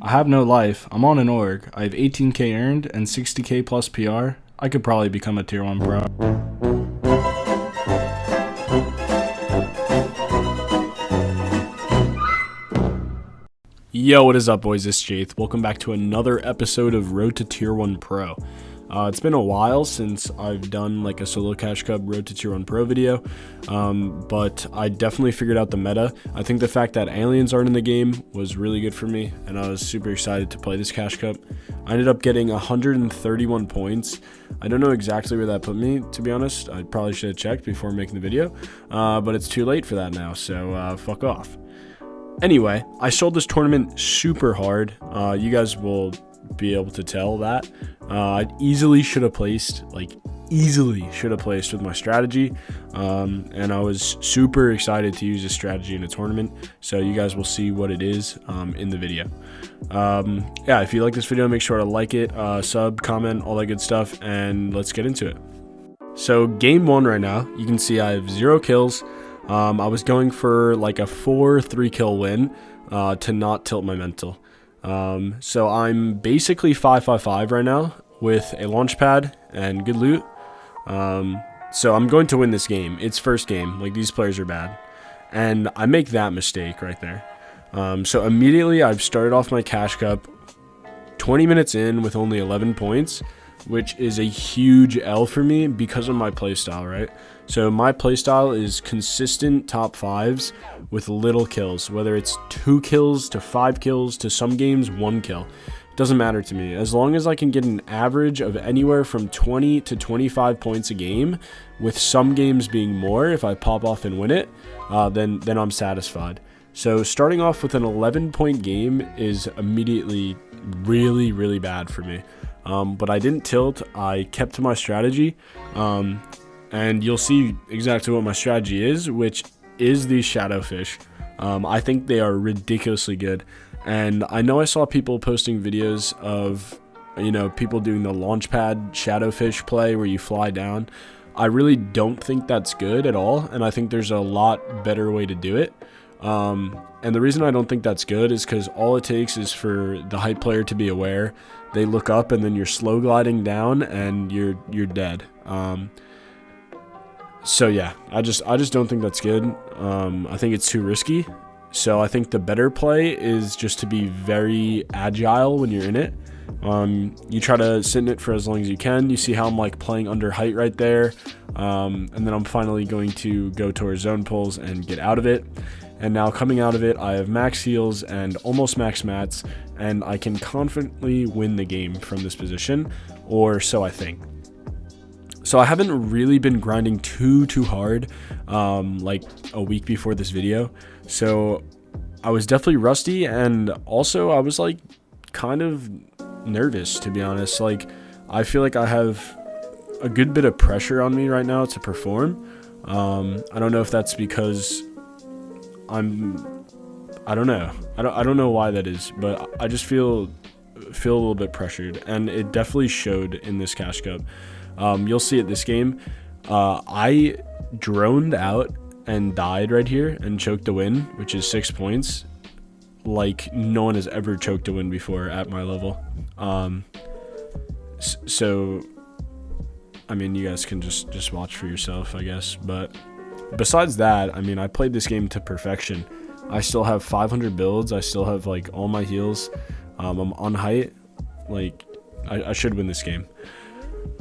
I have no life. I'm on an org. I have 18k earned and 60k plus PR. I could probably become a tier 1 pro. Yo, what is up, boys? It's Jayth. Welcome back to another episode of Road to Tier 1 Pro. It's been a while since I've done like a solo cash cup Road to Tier 1 Pro video, but I definitely figured out the meta. I think the fact that aliens aren't in the game was really good for me, and I was super excited to play this cash cup. I ended up getting 131 points. I don't know exactly where that put me, to be honest. I probably should have checked before making the video, but it's too late for that now, so fuck off. Anyway, I sold this tournament super hard. You guys will be able to tell that. I easily should have placed with my strategy. And I was super excited to use this strategy in a tournament. So you guys will see what it is in the video. Yeah, if you like this video, make sure to like it, sub, comment, all that good stuff, and let's get into it. So game 1 right now, you can see I have 0 kills. I was going for like a 4-3 kill win to not tilt my mental. So I'm basically 5-5-5 right now with a launch pad and good loot. So I'm going to win this game. It's first game. Like, these players are bad. And I make that mistake right there. So immediately I've started off my cash cup 20 minutes in with only 11 points, which is a huge L for me because of my playstyle, right? So my playstyle is consistent top 5s with little kills, whether it's 2 kills to 5 kills to some games 1 kill. It doesn't matter to me. As long as I can get an average of anywhere from 20 to 25 points a game, with some games being more if I pop off and win it, then I'm satisfied. So starting off with an 11-point game is immediately really, really bad for me. But I didn't tilt. I kept to my strategy. And you'll see exactly what my strategy is, which is these shadowfish. I think they are ridiculously good. And I know I saw people posting videos of, people doing the launchpad shadowfish play where you fly down. I really don't think that's good at all, and I think there's a lot better way to do it. And the reason I don't think that's good is because all it takes is for the hype player to be aware. They look up and then you're slow gliding down and you're dead. So yeah, I just don't think that's good. I think it's too risky. So I think the better play is just to be very agile when you're in it. You try to sit in it for as long as you can. You see how I'm like playing under height right there. And then I'm finally going to go towards zone pulls and get out of it. And now coming out of it, I have max heals and almost max mats, and I can confidently win the game from this position, or so I think. So I haven't really been grinding too hard, like a week before this video. So I was definitely rusty, and also I was like kind of nervous, to be honest. Like, I feel like I have a good bit of pressure on me right now to perform. I don't know if that's because I don't know. I don't know why that is, but I just feel a little bit pressured, and it definitely showed in this cash cup. You'll see it this game. I droned out and died right here and choked a win, which is 6 points. Like, no one has ever choked a win before at my level. So I mean, you guys can just watch for yourself, I guess. But besides that, I mean, I played this game to perfection. I still have 500 builds. I still have like all my heals. I'm on height. Like, I should win this game.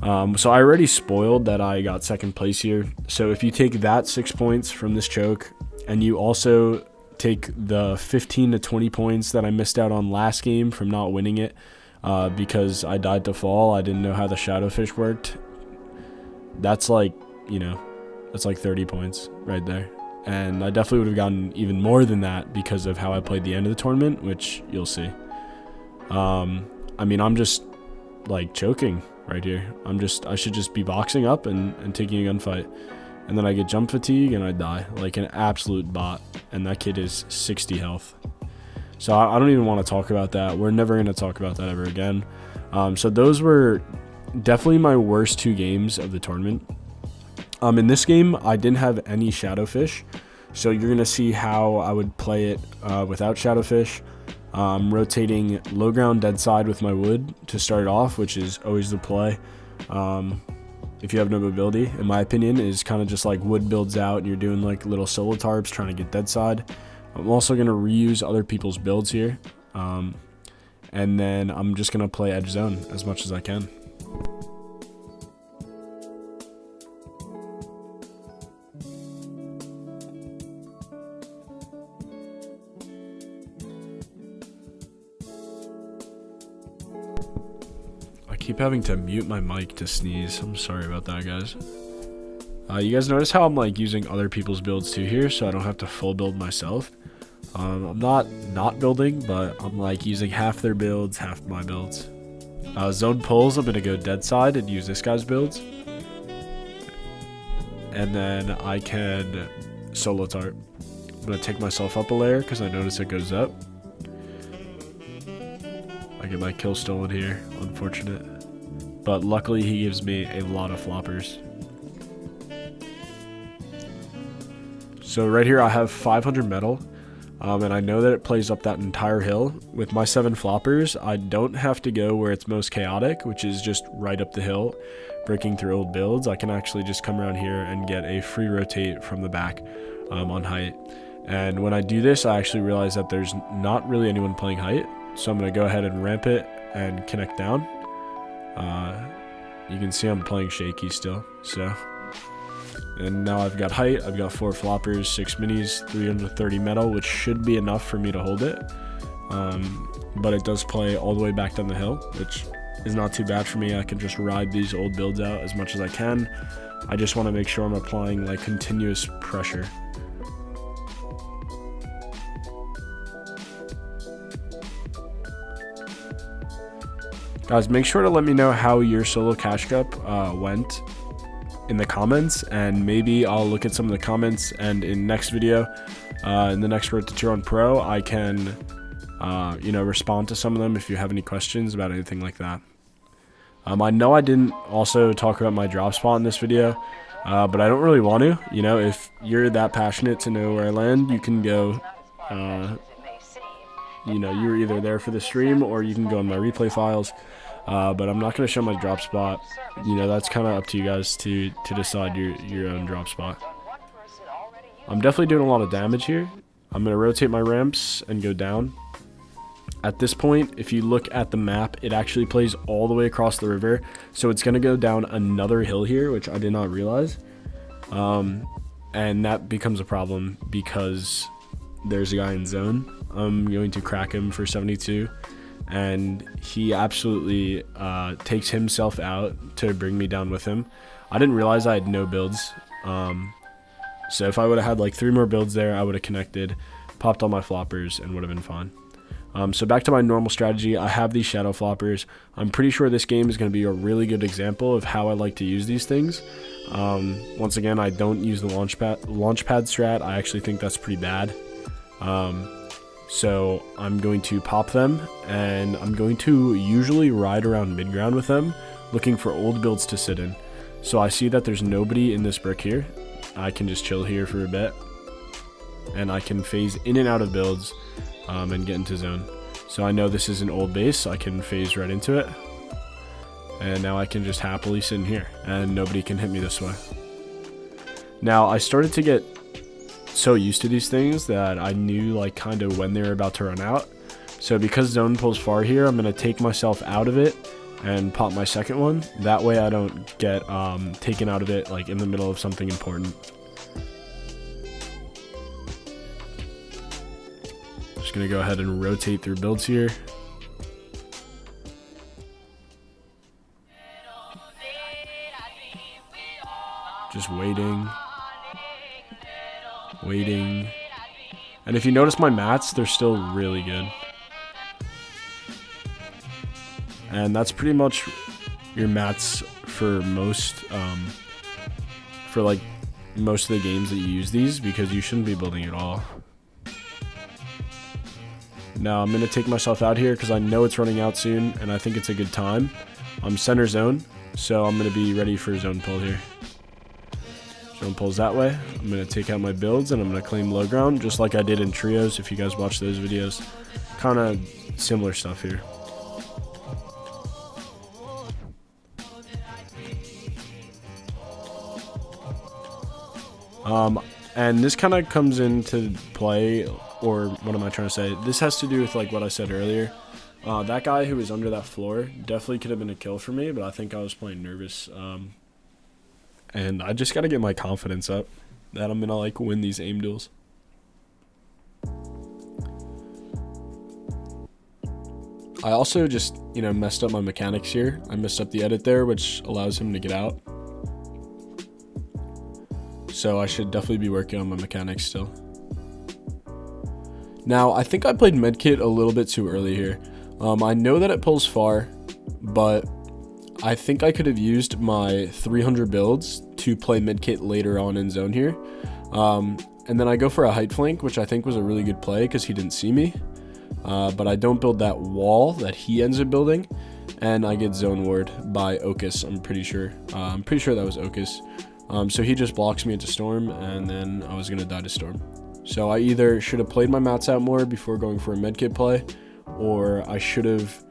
So I already spoiled that I got second place here. So if you take that 6 points from this choke, and you also take the 15 to 20 points that I missed out on last game from not winning it, because I died to fall, I didn't know how the shadowfish worked, that's like, that's like 30 points right there. And I definitely would have gotten even more than that because of how I played the end of the tournament, which you'll see. I mean, I'm just like choking right here. I should just be boxing up and taking a gunfight. And then I get jump fatigue and I die like an absolute bot. And that kid is 60 health. So I don't even want to talk about that. We're never going to talk about that ever again. So those were definitely my worst 2 games of the tournament. In this game, I didn't have any shadowfish. So you're going to see how I would play it without shadowfish. I'm rotating low ground dead side with my wood to start it off, which is always the play. If you have no mobility, in my opinion, is kind of just like wood builds out and you're doing like little solo tarps trying to get dead side. I'm also going to reuse other people's builds here. And then I'm just going to play edge zone as much as I can. I keep having to mute my mic to sneeze. I'm sorry about that, guys. You guys notice how I'm like using other people's builds too here, so I don't have to full build myself. I'm not building, but I'm like using half their builds, half my builds. Zone pulls, I'm gonna go dead side and use this guy's builds, and then I can solo tarp. I'm gonna take myself up a layer because I notice it goes up. I get my kill stolen here, unfortunate, but luckily he gives me a lot of floppers. So right here I have 500 metal. And I know that it plays up that entire hill. With my 7 floppers, I don't have to go where it's most chaotic, which is just right up the hill, breaking through old builds. I can actually just come around here and get a free rotate from the back on height. And when I do this, I actually realize that there's not really anyone playing height. So I'm going to go ahead and ramp it and connect down. You can see I'm playing shaky still, so... And now I've got height, I've got 4 floppers, 6 minis, 330 metal, which should be enough for me to hold it. But it does play all the way back down the hill, which is not too bad for me. I can just ride these old builds out as much as I can. I just want to make sure I'm applying like continuous pressure. Guys, make sure to let me know how your solo cash cup went in the comments, and maybe I'll look at some of the comments, and in next video, in the next Road to Tier 1 Pro, I can respond to some of them if you have any questions about anything like that. I know I didn't also talk about my drop spot in this video, but I don't really want to. You know, if you're that passionate to know where I land, you can go, you're either there for the stream or you can go on my replay files. But I'm not going to show my drop spot. That's kind of up to you guys to decide your own drop spot. I'm definitely doing a lot of damage here. I'm going to rotate my ramps and go down. At this point, if you look at the map, it actually plays all the way across the river. So it's going to go down another hill here, which I did not realize. And that becomes a problem because there's a guy in zone. I'm going to crack him for 72. And he absolutely takes himself out to bring me down with him. I didn't realize I had no builds. So if I would have had like 3 more builds there, I would have connected, popped all my floppers, and would have been fine. So back to my normal strategy, I have these shadow floppers. I'm pretty sure this game is going to be a really good example of how I like to use these things. Once again, I don't use the launchpad strat. I actually think that's pretty bad. So I'm going to pop them, and I'm going to usually ride around mid-ground with them, looking for old builds to sit in. So I see that there's nobody in this brick here. I can just chill here for a bit, and I can phase in and out of builds and get into zone. So I know this is an old base, I can phase right into it. And now I can just happily sit in here, and nobody can hit me this way. Now, I started to get so used to these things that I knew like kind of when they were about to run out. So because zone pulls far here, I'm going to take myself out of it and pop my second one. That way I don't get taken out of it like in the middle of something important. Just going to go ahead and rotate through builds here. Just waiting. And if you notice my mats, they're still really good. And that's pretty much your mats for most of the games that you use these, because you shouldn't be building at all. Now I'm going to take myself out here because I know it's running out soon and I think it's a good time. I'm center zone, so I'm going to be ready for zone pull here. Zone pulls that way. I'm going to take out my builds and I'm going to claim low ground just like I did in trios if you guys watch those videos. kind of similar stuff here. And this kind of comes into play, or what am I trying to say? This has to do with like what I said earlier. That guy who was under that floor definitely could have been a kill for me, but I think I was playing nervous. And I just got to get my confidence up that I'm going to like win these aim duels. I also just, messed up my mechanics here. I messed up the edit there, which allows him to get out. So I should definitely be working on my mechanics still. Now, I think I played medkit a little bit too early here. I know that it pulls far, but I think I could have used my 300 builds to play medkit later on in zone here. And then I go for a height flank, which I think was a really good play because he didn't see me. But I don't build that wall that he ends up building, and I get zone ward by Ocus. I'm pretty sure. I'm pretty sure that was Ocus. So he just blocks me into Storm, and then I was gonna die to Storm. So I either should have played my mats out more before going for a medkit play, or I should have,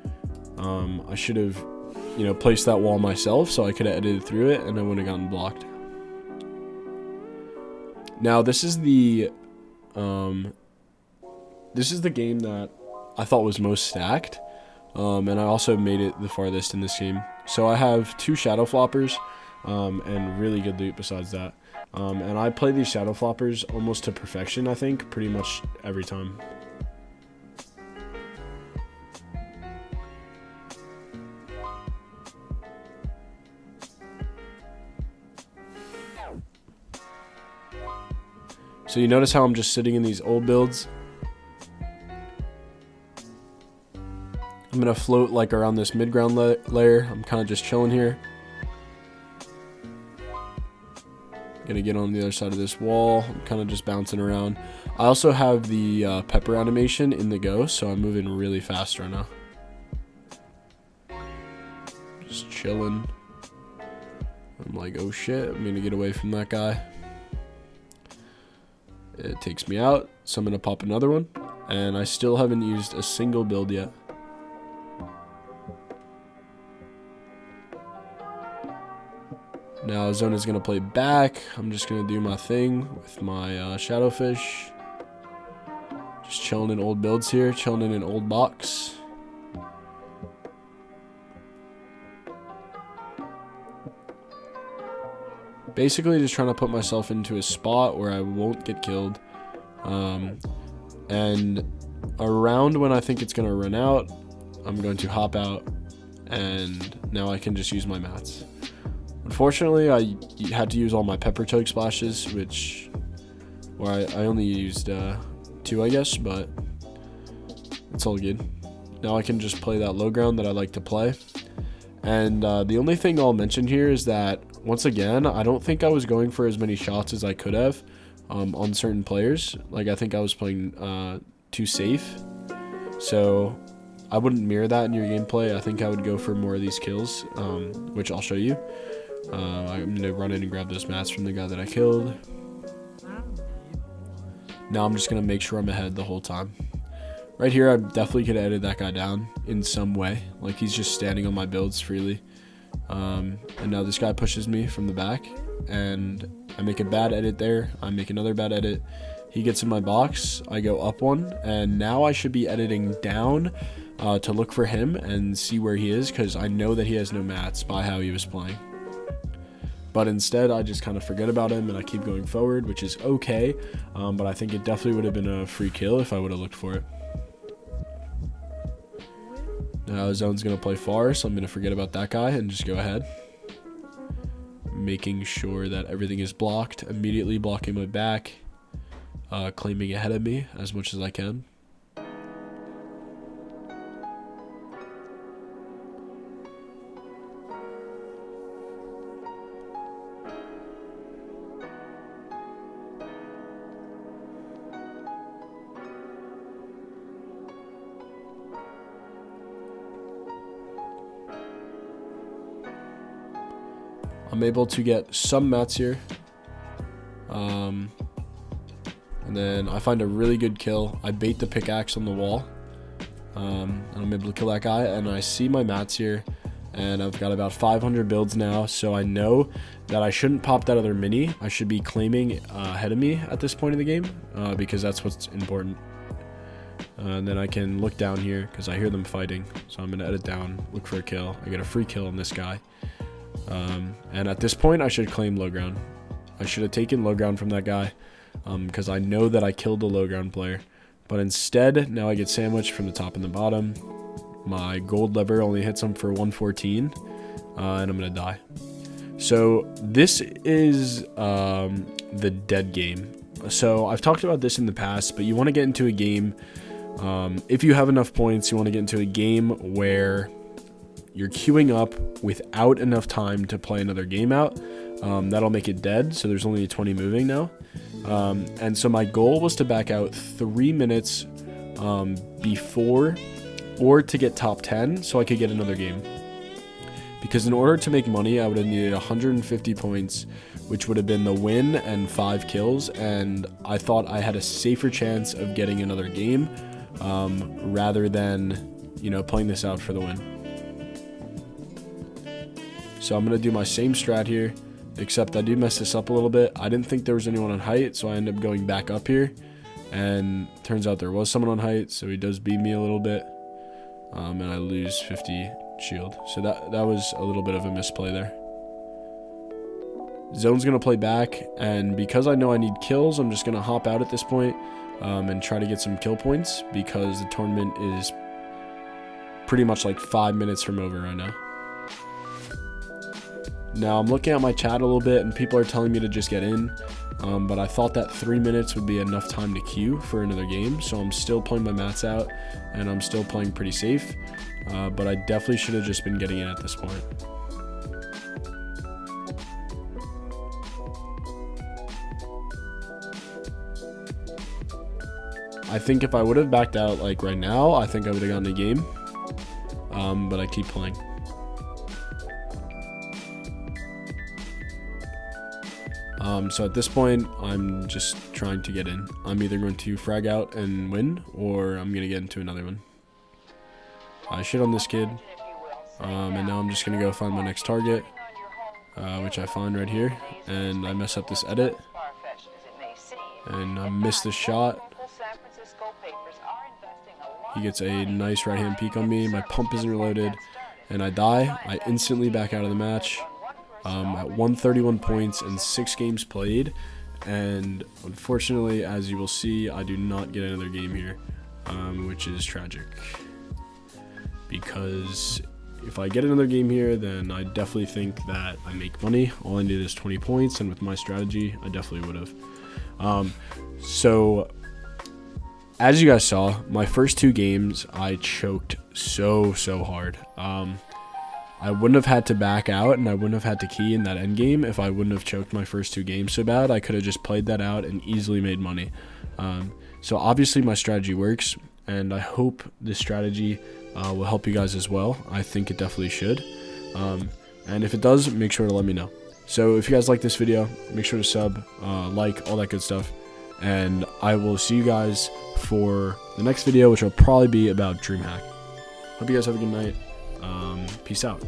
placed that wall myself so I could have edited through it and I wouldn't have gotten blocked. Now this is the game that I thought was most stacked, and I also made it the farthest in this game. So I have 2 shadow floppers, and really good loot besides that. And I play these shadow floppers almost to perfection, I think, pretty much every time. So you notice how I'm just sitting in these old builds. I'm going to float like around this mid-ground layer. I'm kind of just chilling here. Gonna get on the other side of this wall. I'm kind of just bouncing around. I also have the pepper animation in the go, so I'm moving really fast right now. Just chilling. I'm like, oh shit, I'm gonna get away from that guy. It takes me out, so I'm gonna pop another one, and I still haven't used a single build yet. Now Zone is going to play back. I'm just going to do my thing with my Shadowfish. Just chilling in old builds here. Chilling in an old box. Basically just trying to put myself into a spot where I won't get killed. And around when I think it's going to run out, I'm going to hop out. And now I can just use my mats. Unfortunately, I had to use all my pepper choke splashes, I only used 2, I guess, but it's all good. Now I can just play that low ground that I like to play. And the only thing I'll mention here is that, once again, I don't think I was going for as many shots as I could have on certain players. Like, I think I was playing too safe. So I wouldn't mirror that in your gameplay. I think I would go for more of these kills, which I'll show you. I'm going to run in and grab those mats from the guy that I killed. Now I'm just going to make sure I'm ahead the whole time. Right here, I definitely could have edited that guy down in some way. Like, he's just standing on my builds freely. And now this guy pushes me from the back. And I make a bad edit there. I make another bad edit. He gets in my box. I go up one. And now I should be editing down to look for him and see where he is. Because I know that he has no mats by how he was playing. But instead, I just kind of forget about him and I keep going forward, which is okay. But I think it definitely would have been a free kill if I would have looked for it. Now Zone's going to play far, so I'm going to forget about that guy and just go ahead. Making sure that everything is blocked, immediately blocking my back, claiming ahead of me as much as I can. I'm able to get some mats here. And then I find a really good kill. I bait the pickaxe on the wall. I'm able to kill that guy, and I see my mats here, and I've got about 500 builds now, so I know that I shouldn't pop that other mini. I should be claiming ahead of me at this point in the game, because that's what's important. And then I can look down here because I hear them fighting, so I'm going to edit down, look for a kill. I get a free kill on this guy, and at this point I should claim low ground. I should have taken low ground from that guy, because I know that I killed the low ground player, but instead now I get sandwiched from the top and the bottom. My gold lever only hits him for 114, and I'm gonna die. So this is the dead game. So I've talked about this in the past, but you want to get into a game, if you have enough points, you want to get into a game where you're queuing up without enough time to play another game out. That'll make it dead, so there's only 20 moving now. And so my goal was to back out 3 minutes before, or to get top 10 so I could get another game. Because in order to make money, I would have needed 150 points, which would have been the win and 5 kills, and I thought I had a safer chance of getting another game, rather than, you know, playing this out for the win. So I'm going to do my same strat here, except I do mess this up a little bit. I didn't think there was anyone on height, so I ended up going back up here, and turns out there was someone on height, so he does beat me a little bit, and I lose 50 shield. So that was a little bit of a misplay there. Zone's going to play back, and because I know I need kills, I'm just going to hop out at this point, and try to get some kill points, because the tournament is pretty much like 5 minutes from over right now. Now I'm looking at my chat a little bit, and people are telling me to just get in, but I thought that 3 minutes would be enough time to queue for another game, so I'm still playing my mats out, and I'm still playing pretty safe, but I definitely should have just been getting in at this point. I think if I would have backed out like right now, I think I would have gotten a game, but I keep playing. So at this point, I'm just trying to get in. I'm either going to frag out and win, or I'm going to get into another one. I shit on this kid, and now I'm just going to go find my next target, which I find right here, and I mess up this edit, and I miss the shot. He gets a nice right hand peek on me, my pump isn't reloaded, and I die. I instantly back out of the match. At 131 points and 6 games played, and unfortunately, as you will see, I do not get another game here, which is tragic, because if I get another game here, then I definitely think that I make money. All I need is 20 points, and with my strategy, I definitely would have. So as you guys saw, my first 2 games, I choked so hard. I wouldn't have had to back out, and I wouldn't have had to key in that end game if I wouldn't have choked my first 2 games so bad. I could have just played that out and easily made money. So obviously my strategy works, and I hope this strategy will help you guys as well. I think it definitely should. And if it does, make sure to let me know. So if you guys like this video, make sure to sub, like, all that good stuff. And I will see you guys for the next video, which will probably be about DreamHack. Hope you guys have a good night. Peace out.